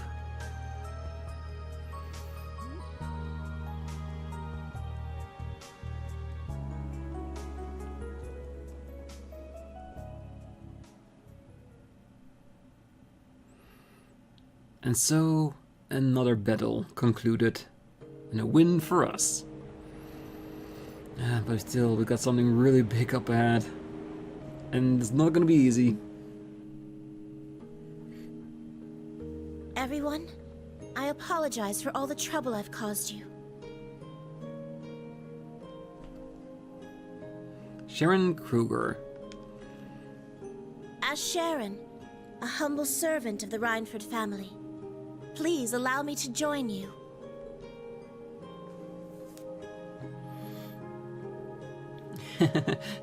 And so, another battle concluded, and a win for us. But still, we got something really big up ahead. And it's not gonna be easy. Everyone, I apologize for all the trouble I've caused you. Sharon Kruger. As Sharon, a humble servant of the Reinford family, please allow me to join you.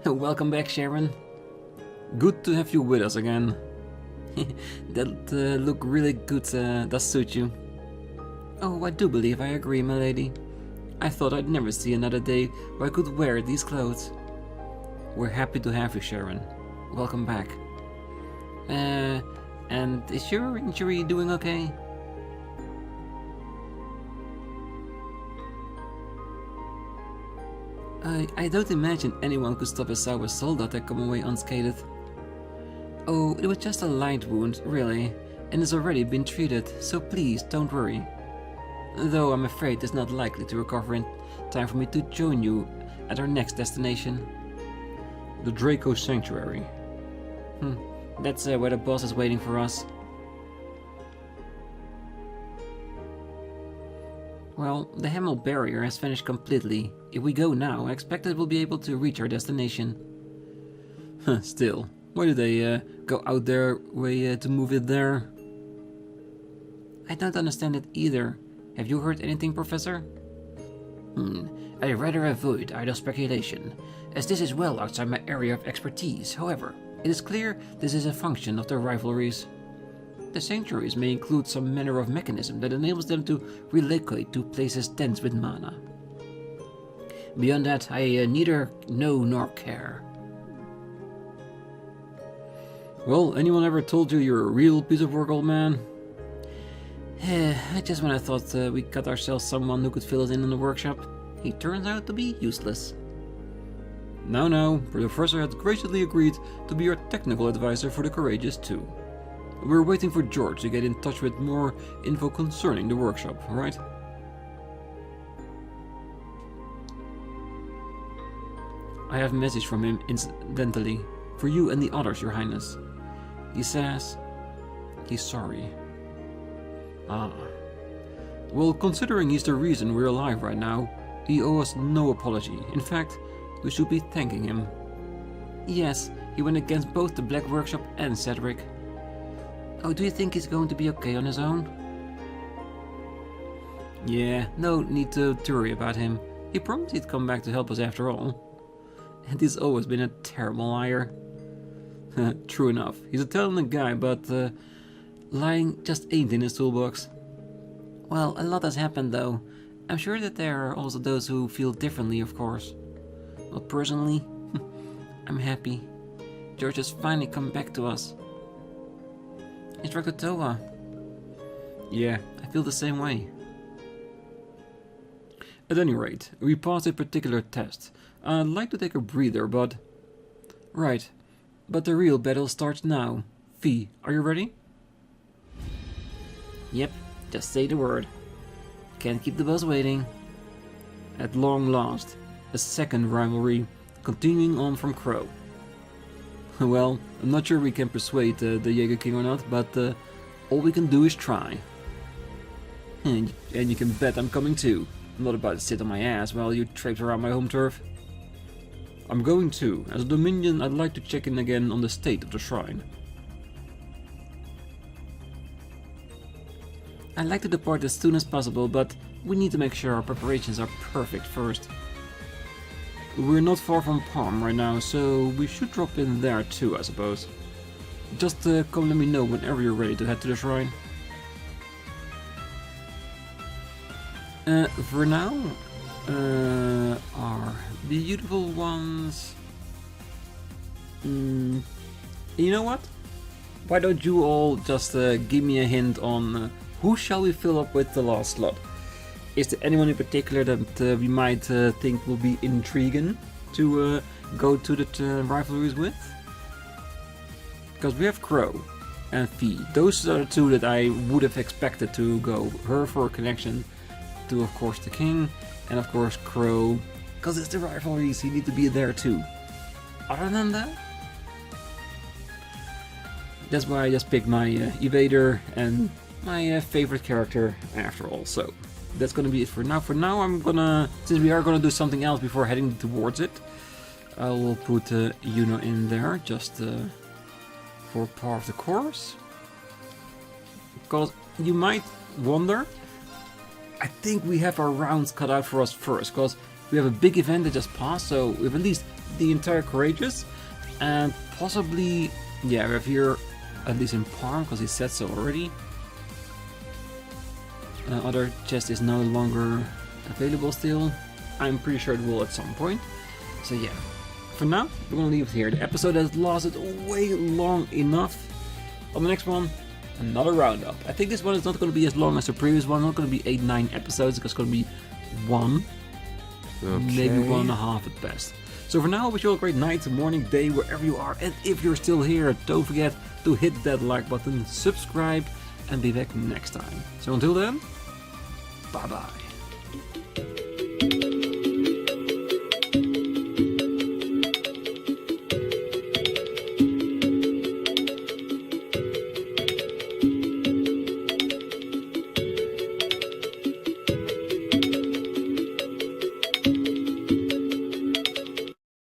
Welcome back, Sharon. Good to have you with us again. That look really good, does suit you. Oh, I do believe I agree, my lady. I thought I'd never see another day where I could wear these clothes. We're happy to have you, Sharon. Welcome back. And is your injury doing okay? I don't imagine anyone could stop a sour soldat and come away unscathed. Oh, it was just a light wound, really, and has already been treated, so please don't worry. Though I'm afraid it's not likely to recover in time for me to join you at our next destination. The Draco Sanctuary. That's where the boss is waiting for us. Well, the Hamel barrier has vanished completely. If we go now, I expect that we'll be able to reach our destination. Still, why do they go out their way to move it there? I don't understand it either. Have you heard anything, Professor? I'd rather avoid idle speculation, as this is well outside my area of expertise. However, it is clear this is a function of their rivalries. The sanctuaries may include some manner of mechanism that enables them to relocate to places dense with mana. Beyond that, I neither know nor care. Well, anyone ever told you you're a real piece of work, old man? Just when I thought we got ourselves someone who could fill us in the workshop, he turns out to be useless. Now, the Professor has graciously agreed to be your technical advisor for the Courageous too. We're waiting for George to get in touch with more info concerning the workshop, right? I have a message from him incidentally, for you and the others, Your Highness. He says he's sorry. Well, considering he's the reason we're alive right now, he owes us no apology. In fact, we should be thanking him. Yes, he went against both the Black Workshop and Cedric. Oh, do you think he's going to be okay on his own? Yeah, no need to worry about him. He promised he'd come back to help us after all. And he's always been a terrible liar. True enough, he's a talented guy, but lying just ain't in his toolbox. Well, a lot has happened though. I'm sure that there are also those who feel differently, of course. But personally, I'm happy. George has finally come back to us. Instructor Toa. Yeah, I feel the same way. At any rate, we passed a particular test. I'd like to take a breather, but... Right, but the real battle starts now. Fee, are you ready? Yep, just say the word. Can't keep the boss waiting. At long last, a second rivalry, continuing on from Crow. Well, I'm not sure we can persuade the Jaeger King or not, but all we can do is try. And you can bet I'm coming too. I'm not about to sit on my ass while you traipse around my home turf. I'm going too. As a Dominion, I'd like to check in again on the state of the shrine. I'd like to depart as soon as possible, but we need to make sure our preparations are perfect first. We're not far from Palm right now, so we should drop in there too, I suppose. Just come let me know whenever you're ready to head to the shrine. For now, our beautiful ones... you know what? Why don't you all just give me a hint on who shall we fill up with the last slot? Is there anyone in particular that we might think will be intriguing to go to the rivalries with? Because we have Crow and Fee. Those are the two that I would have expected to go. Her for a connection to, of course, the King, and of course Crow, because it's the rivalries, he needs to be there too. Other than that, that's why I just picked my Evader and my favorite character after all. So that's gonna be it for now. For now, I'm gonna, since we are gonna do something else before heading towards it, I will put Yuno in there just for part of the course. Because you might wonder, I think we have our rounds cut out for us first, because we have a big event that just passed, so we have at least the entire Courageous, and possibly, yeah, we have here, at least in Palm, because he said so already. Other chest is no longer available still. I'm pretty sure it will at some point. So yeah, for now, we're gonna leave it here. The episode has lasted way long enough. On the next one, another roundup. I think this one is not going to be as long as the previous one. Not going to be 8-9 episodes. It's going to be one. maybe 1.5 at best. So for now, I wish you all a great night, morning, day, wherever you are. And if you're still here, don't forget to hit that like button, subscribe, and be back next time. So until then, bye bye.